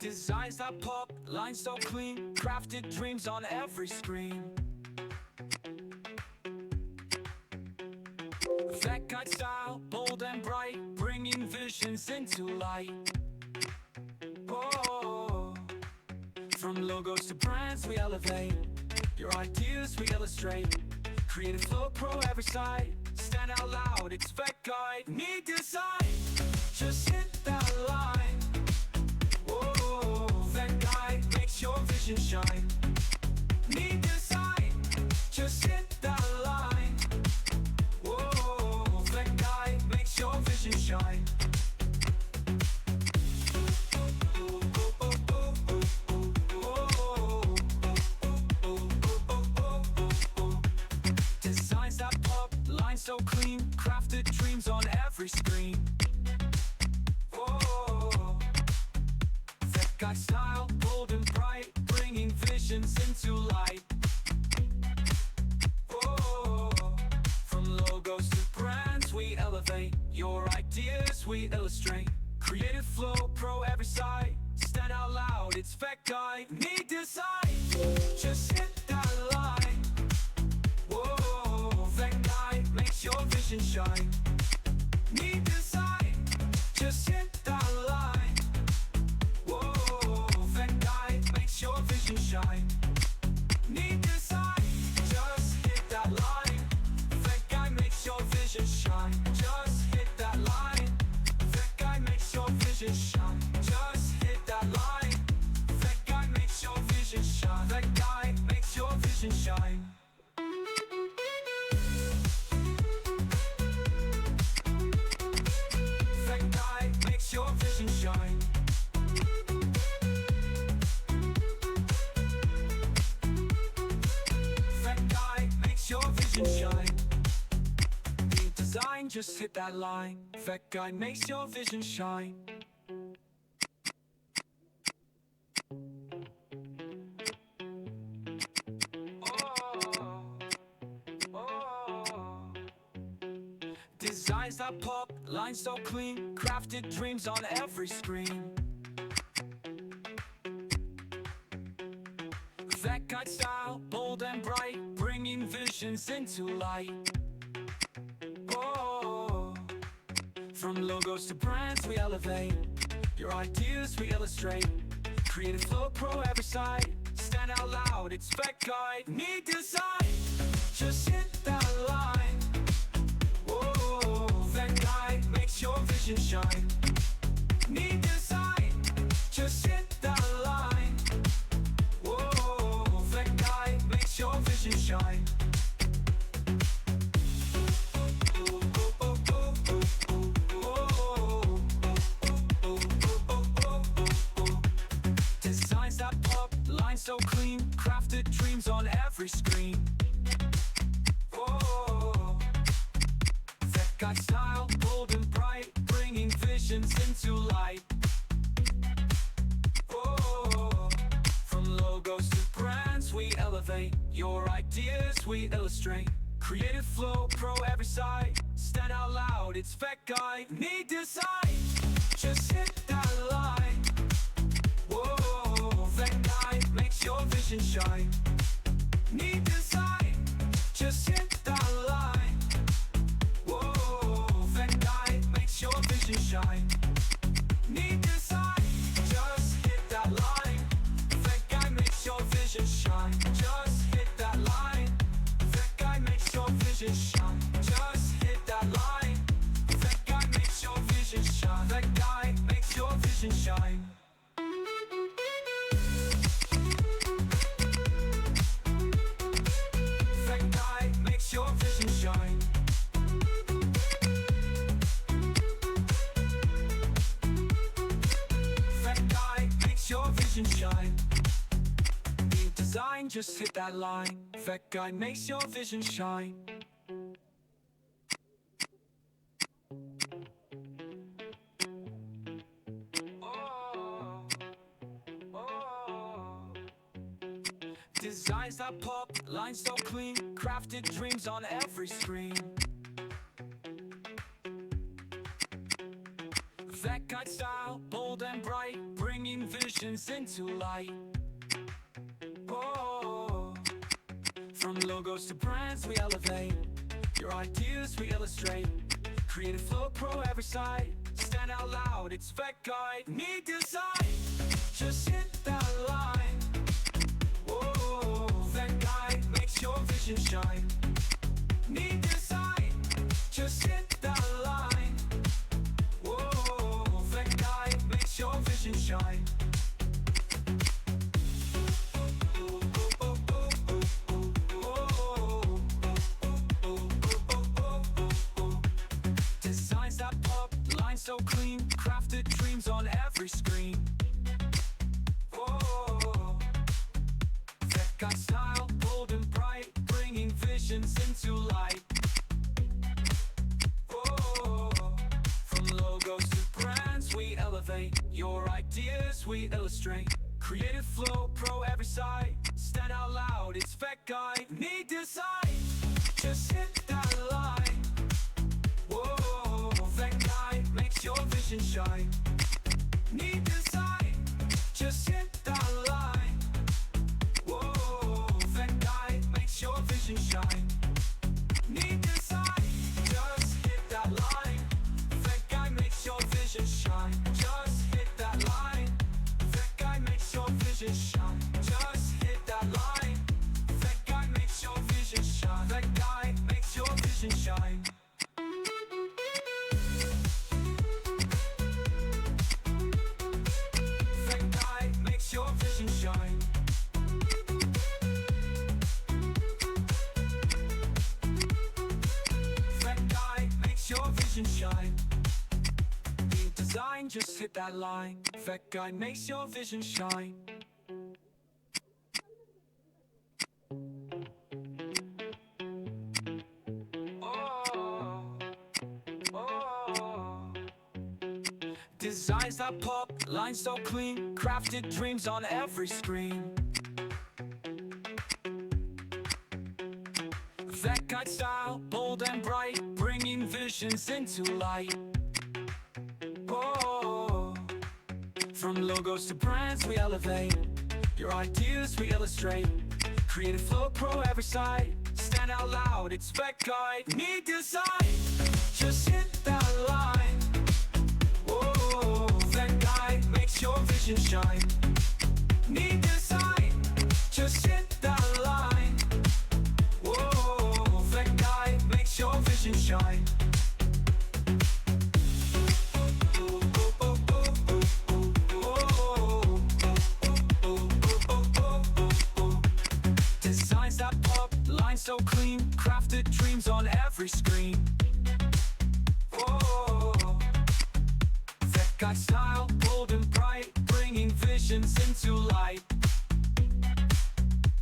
Designs that pop, lines so clean, crafted dreams on every screen. That guide style, bold and bright, bringing visions into light. Oh, from logos to brands we elevate, your ideas we illustrate. Creative flow pro every side, stand out loud, expect guide. Need design, just hit that line. Oh, that guide makes your vision shine. Need design, just hit that line. Oh, that guide makes your vision shine. Designs that pop, lines so clean, crafted dreams on every screen. Oh, that guide style, bold and bright, bringing visions into light. Oh, from logos to brands we elevate, your ideas we illustrate. Creative flow pro every side, stand out loud, it's Vec Guide. Need design, just hit that line. Whoa, Vec Guide makes your vision shine. Need design, just hit that line. Whoa, Vec Guide makes your vision shine. Need design, just hit that line. Vec Guide makes your vision shine. Just hit that line. Vec Guide makes your vision shine. Just hit that line. Vec Guide makes your vision shine. Vec Guide makes your vision shine. Vec Guide makes your vision shine. Vec Guide makes your vision shine. Need design, just hit that line. Vec Guide makes your vision shine. Oh, oh. Designs that pop, lines so clean, crafted dreams on every screen. That guide style, bold and bright, bringing visions into light. Oh, from logos to brands we elevate, your ideas we illustrate. Creative flow pro every side, stand out loud, it's Vec Guide. Need design, just hit that line. Whoa, Vec Guide makes your vision shine. Need design, just hit that line. Whoa, Vec Guide makes your vision shine. Designs that pop, lines so clean, crafted dreams on every screen. Whoa, Vec Guide style, bold and bright, bringing visions into light. Whoa, from logos to brands we elevate, your ideas we illustrate. Creative flow pro every side, stand out loud, it's Vec Guide. Need design, just hit that line. Whoa, Vec Guide makes your vision shine. Need design, just hit that line. Whoa, Vec Guide makes your vision shine. Need design, just hit that line. Vec Guide makes your vision shine. Just hit that line. Vec Guide makes your vision shine. Just hit that line. Vec Guide makes your vision shine. Vec Guide makes your vision shine. Vec Guide makes your vision shine. Vec Guide makes your vision shine. Need design, just hit that line. Vec Guide makes your vision shine. Oh, oh. Designs that pop, lines so clean, crafted dreams on every screen. Vec Guide style, bold and bright, bringing vision visions into light. Oh, from logos to brands we elevate. Your ideas we illustrate. Creative flow, pro every side. Stand out loud, it's Vec Guide. Need design, just hit that line. Whoa, Vec Guide makes your vision shine. Need design, just hit that line. Whoa, Vec Guide makes your vision shine. Designs that pop, lines so clean, crafted dreams on every screen. Whoa, Vec Guide style, bold and bright, bringing visions into light. Whoa, from logos to brands we elevate. Your ideas we illustrate. Creative flow, pro every side. Stand out loud, it's Vec Guide. Need design, just hit that line. Whoa, Vec Guide makes your vision shine. Need design, just hit that line. Whoa, Vec Guide makes your vision shine. Need design, just hit that line. Vec Guide makes your vision shine. Just hit that line. Vec Guide makes your vision shine. Just hit that line. Vec Guide makes your vision shine. Vec Guide makes your vision shine. Vec Guide makes your vision shine. Vec Guide makes your vision shine. Need design, just hit that line. Vec Guide makes your vision shine. Oh, oh. Designs that pop, lines so clean, crafted dreams on every screen. Vec Guide style, bold and bright, bringing visions into light. Oh, from logos to brands we elevate. Your ideas we illustrate. Creative flow, pro every side. Stand out loud, it's Vec Guide. Need design, just hit that line. Whoa, Vec Guide makes your vision shine. Need design, just hit that line. Whoa, Vec Guide makes your vision shine. Designs that pop, lines so clean, crafted dreams on every screen. Whoa, Vec Guide style, bold and bright, bringing visions into light.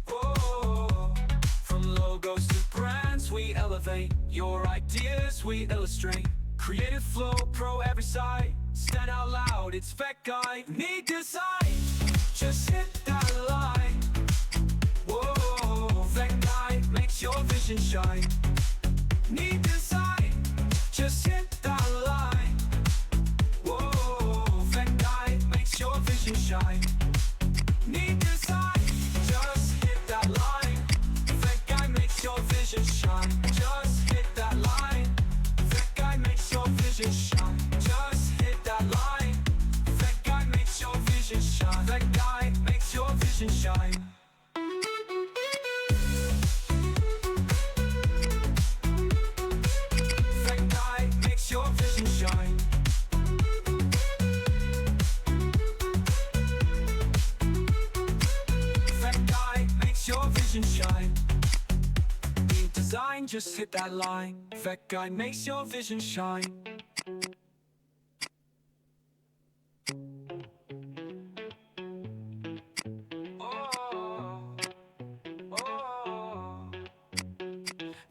Whoa, from logos to brands we elevate. Your ideas we illustrate. Creative flow, pro every side. Stand out loud, it's Vec Guide. Need design, just hit that line. Whoa, Vec Guide makes your vision shine. Need design, just hit that line. Whoa, Vec Guide makes your vision shine. Need design, just hit that line. Vec Guide makes your vision shine. Just hit that line. Vec Guide makes your vision shine. Just hit that line. Vec Guide makes your vision shine. Vec Guide makes your vision shine. Vec Guide makes your vision shine. Vec Guide makes your vision shine. Need design, just hit that line. Vec Guide makes your vision shine. Oh, oh.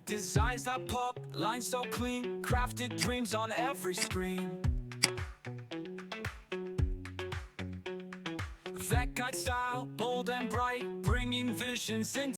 Designs that pop, lines so clean, crafted dreams on every screen. Vec Guide style, bold and bright, bringing visions into